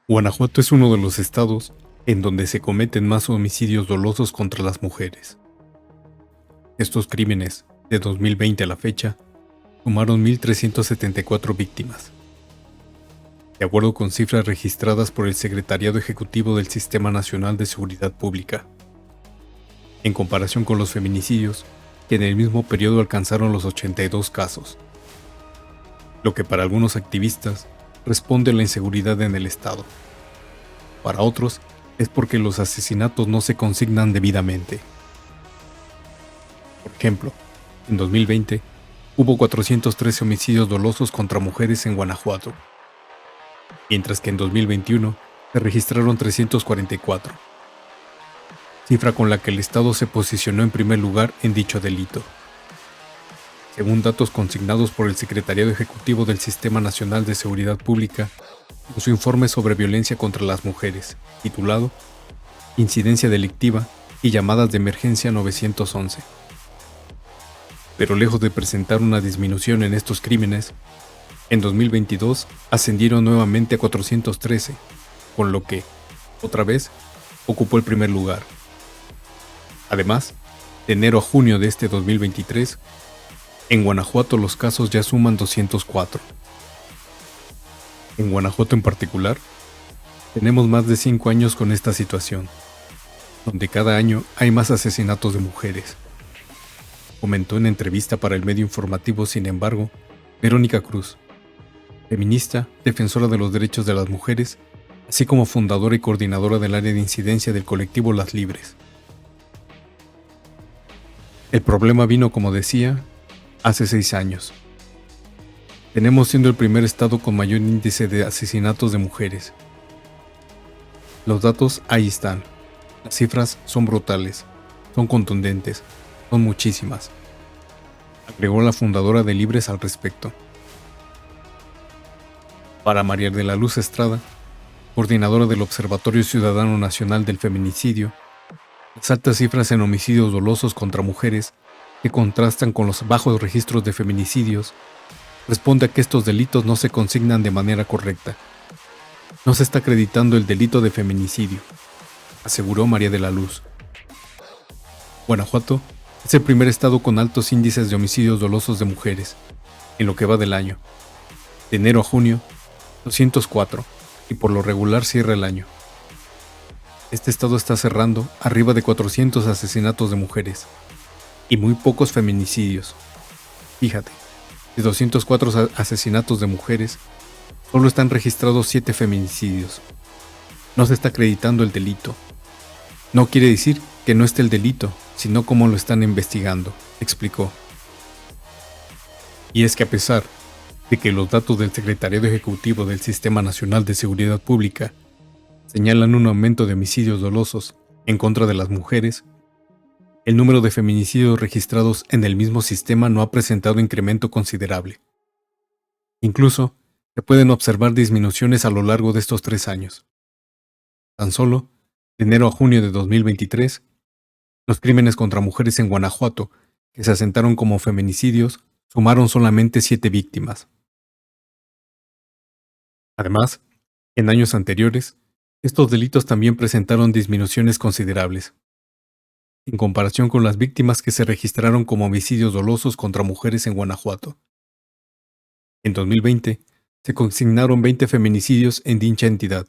Guanajuato es uno de los estados en donde se cometen más homicidios dolosos contra las mujeres. Estos crímenes, de 2020 a la fecha, sumaron 1,374 víctimas. De acuerdo con cifras registradas por el Secretariado Ejecutivo del Sistema Nacional de Seguridad Pública, en comparación con los feminicidios, que en el mismo periodo alcanzaron los 82 casos, lo que para algunos activistas responde a la inseguridad en el estado. Para otros, es porque los asesinatos no se consignan debidamente. Por ejemplo, en 2020 hubo 413 homicidios dolosos contra mujeres en Guanajuato, mientras que en 2021 se registraron 344, cifra con la que el estado se posicionó en primer lugar en dicho delito. Según datos consignados por el Secretariado Ejecutivo del Sistema Nacional de Seguridad Pública en su informe sobre violencia contra las mujeres, titulado Incidencia delictiva y llamadas de emergencia 911. Pero lejos de presentar una disminución en estos crímenes, en 2022 ascendieron nuevamente a 413, con lo que, otra vez, ocupó el primer lugar. Además, de enero a junio de este 2023, en Guanajuato los casos ya suman 204. En Guanajuato en particular, tenemos más de 5 años con esta situación, donde cada año hay más asesinatos de mujeres. Comentó en entrevista para el medio informativo, sin embargo, Verónica Cruz, feminista, defensora de los derechos de las mujeres, así como fundadora y coordinadora del área de incidencia del colectivo Las Libres. El problema vino, como decía, hace 6 años. Tenemos siendo el primer estado con mayor índice de asesinatos de mujeres. Los datos ahí están. Las cifras son brutales, son contundentes, son muchísimas, agregó la fundadora de Libres al respecto. Para María de la Luz Estrada, coordinadora del Observatorio Ciudadano Nacional del Feminicidio, las altas cifras en homicidios dolosos contra mujeres, que contrastan con los bajos registros de feminicidios, responde a que estos delitos no se consignan de manera correcta. No se está acreditando el delito de feminicidio, aseguró María de la Luz. Guanajuato es el primer estado con altos índices de homicidios dolosos de mujeres, en lo que va del año. De enero a junio, 204, y por lo regular cierra el año. Este estado está cerrando arriba de 400 asesinatos de mujeres, y muy pocos feminicidios. Fíjate, de 204 asesinatos de mujeres, solo están registrados 7 feminicidios. No se está acreditando el delito. No quiere decir que no esté el delito, sino cómo lo están investigando, explicó. Y es que a pesar de que los datos del Secretariado Ejecutivo del Sistema Nacional de Seguridad Pública señalan un aumento de homicidios dolosos en contra de las mujeres, el número de feminicidios registrados en el mismo sistema no ha presentado incremento considerable. Incluso, se pueden observar disminuciones a lo largo de estos 3 años. Tan solo, de enero a junio de 2023, los crímenes contra mujeres en Guanajuato, que se asentaron como feminicidios, sumaron solamente 7 víctimas. Además, en años anteriores, estos delitos también presentaron disminuciones considerables, en comparación con las víctimas que se registraron como homicidios dolosos contra mujeres en Guanajuato. En 2020, se consignaron 20 feminicidios en dicha entidad,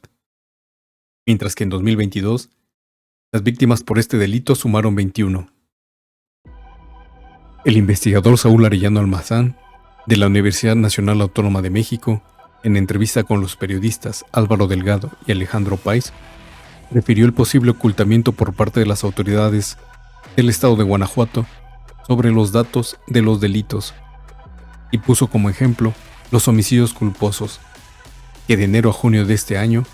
mientras que en 2022, las víctimas por este delito sumaron 21. El investigador Saúl Arellano Almazán, de la Universidad Nacional Autónoma de México, en entrevista con los periodistas Álvaro Delgado y Alejandro Páez, refirió el posible ocultamiento por parte de las autoridades del estado de Guanajuato sobre los datos de los delitos y puso como ejemplo los homicidios culposos, que de enero a junio de este año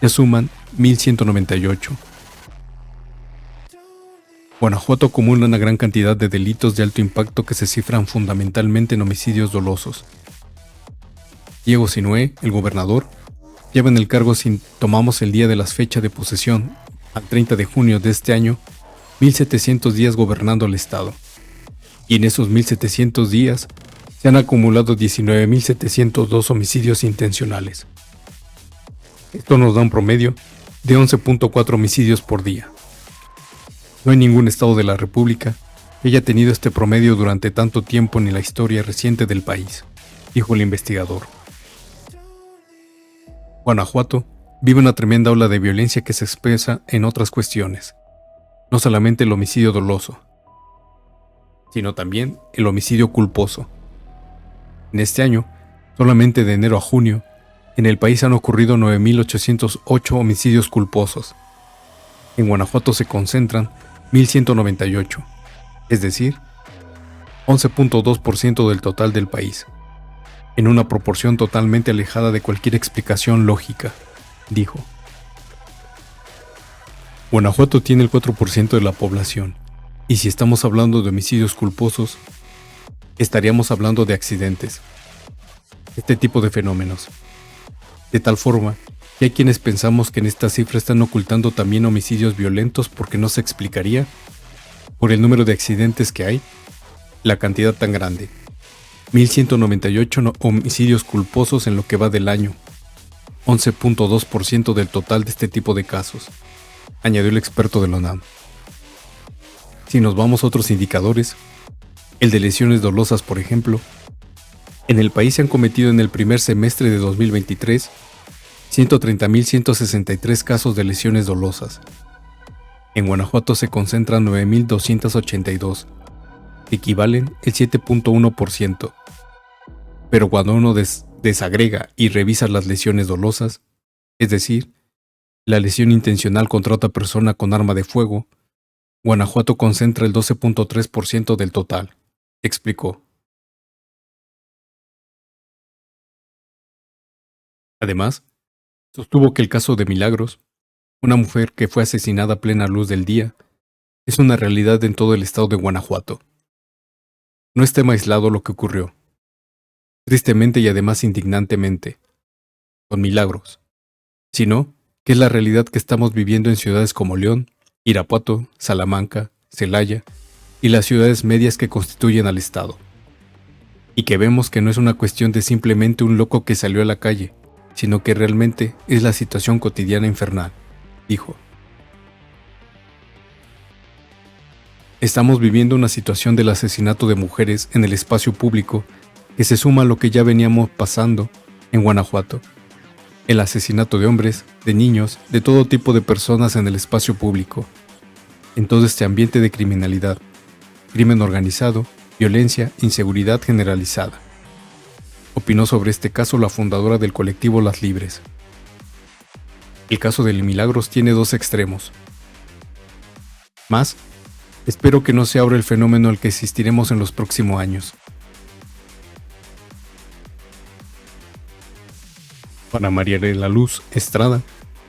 ya suman 1,198. Guanajuato acumula una gran cantidad de delitos de alto impacto que se cifran fundamentalmente en homicidios dolosos. Diego Sinue, el gobernador, lleva en el cargo, si tomamos el día de la fecha de posesión, al 30 de junio de este año, 1,700 días gobernando el estado. Y en esos 1,700 días se han acumulado 19,702 homicidios intencionales. Esto nos da un promedio de 11.4 homicidios por día. No hay ningún estado de la República que haya tenido este promedio durante tanto tiempo ni la historia reciente del país, dijo el investigador. Guanajuato vive una tremenda ola de violencia que se expresa en otras cuestiones, no solamente el homicidio doloso, sino también el homicidio culposo. En este año, solamente de enero a junio, en el país han ocurrido 9.808 homicidios culposos. En Guanajuato se concentran 1.198, es decir, 11.2% del total del país, en una proporción totalmente alejada de cualquier explicación lógica, dijo. Guanajuato tiene el 4% de la población, y si estamos hablando de homicidios culposos, estaríamos hablando de accidentes, este tipo de fenómenos. De tal forma que hay quienes pensamos que en esta cifra están ocultando también homicidios violentos porque no se explicaría, por el número de accidentes que hay, la cantidad tan grande. 1.198 homicidios culposos en lo que va del año, 11.2% del total de este tipo de casos, añadió el experto de la UNAM. Si nos vamos a otros indicadores, el de lesiones dolosas, por ejemplo, en el país se han cometido en el primer semestre de 2023 130.163 casos de lesiones dolosas. En Guanajuato se concentran 9.282, que equivalen el 7.1%. Pero cuando uno desagrega y revisa las lesiones dolosas, es decir, la lesión intencional contra otra persona con arma de fuego, Guanajuato concentra el 12.3% del total, explicó. Además, sostuvo que el caso de Milagros, una mujer que fue asesinada a plena luz del día, es una realidad en todo el estado de Guanajuato. No es tema aislado lo que ocurrió, tristemente y además indignantemente, con Milagros, sino que es la realidad que estamos viviendo en ciudades como León, Irapuato, Salamanca, Celaya y las ciudades medias que constituyen al estado. Y que vemos que no es una cuestión de simplemente un loco que salió a la calle, sino que realmente es la situación cotidiana infernal, dijo. Estamos viviendo una situación del asesinato de mujeres en el espacio público que se suma a lo que ya veníamos pasando en Guanajuato. El asesinato de hombres, de niños, de todo tipo de personas en el espacio público. En todo este ambiente de criminalidad, crimen organizado, violencia, inseguridad generalizada. Opinó sobre este caso la fundadora del colectivo Las Libres. El caso de Milagros tiene dos extremos. Más, espero que no se abra el fenómeno al que asistiremos en los próximos años. Para María de la Luz Estrada,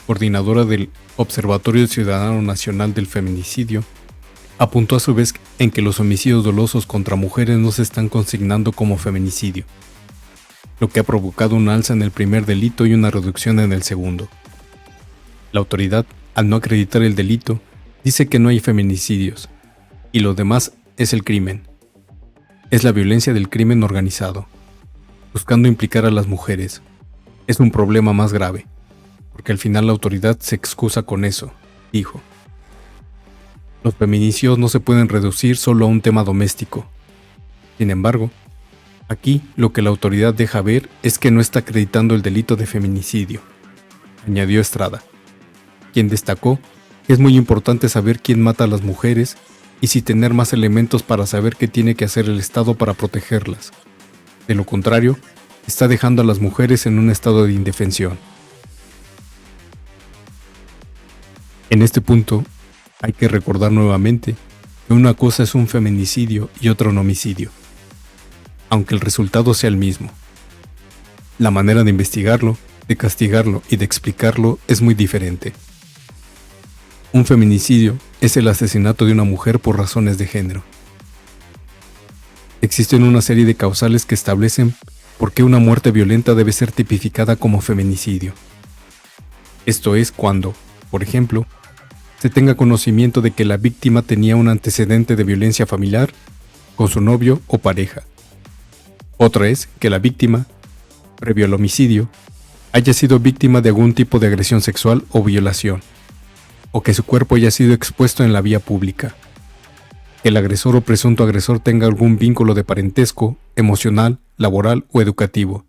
coordinadora del Observatorio Ciudadano Nacional del Feminicidio, apuntó a su vez en que los homicidios dolosos contra mujeres no se están consignando como feminicidio, lo que ha provocado un alza en el primer delito y una reducción en el segundo. La autoridad, al no acreditar el delito, dice que no hay feminicidios, y lo demás es el crimen. Es la violencia del crimen organizado, buscando implicar a las mujeres. Es un problema más grave, porque al final la autoridad se excusa con eso, dijo. Los feminicidios no se pueden reducir solo a un tema doméstico. Sin embargo, aquí lo que la autoridad deja ver es que no está acreditando el delito de feminicidio, añadió Estrada, quien destacó que es muy importante saber quién mata a las mujeres y si tener más elementos para saber qué tiene que hacer el Estado para protegerlas. De lo contrario, está dejando a las mujeres en un estado de indefensión. En este punto, hay que recordar nuevamente que una cosa es un feminicidio y otra un homicidio, aunque el resultado sea el mismo. La manera de investigarlo, de castigarlo y de explicarlo es muy diferente. Un feminicidio es el asesinato de una mujer por razones de género. Existen una serie de causales que establecen por qué una muerte violenta debe ser tipificada como feminicidio. Esto es cuando, por ejemplo, se tenga conocimiento de que la víctima tenía un antecedente de violencia familiar con su novio o pareja. Otra es que la víctima, previo al homicidio, haya sido víctima de algún tipo de agresión sexual o violación, o que su cuerpo haya sido expuesto en la vía pública. Que el agresor o presunto agresor tenga algún vínculo de parentesco, emocional, laboral o educativo.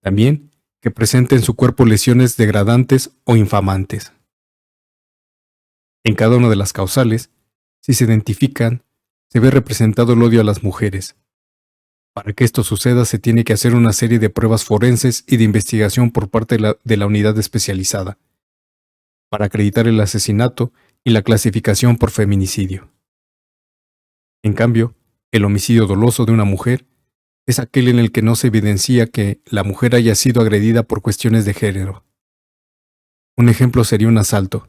También que presente en su cuerpo lesiones degradantes o infamantes. En cada una de las causales, si se identifican, se ve representado el odio a las mujeres. Para que esto suceda se tiene que hacer una serie de pruebas forenses y de investigación por parte de la unidad especializada, para acreditar el asesinato y la clasificación por feminicidio. En cambio, el homicidio doloso de una mujer es aquel en el que no se evidencia que la mujer haya sido agredida por cuestiones de género. Un ejemplo sería un asalto.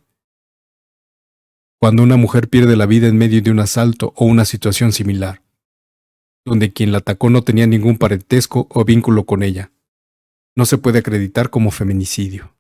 Cuando una mujer pierde la vida en medio de un asalto o una situación similar, donde quien la atacó no tenía ningún parentesco o vínculo con ella, no se puede acreditar como feminicidio.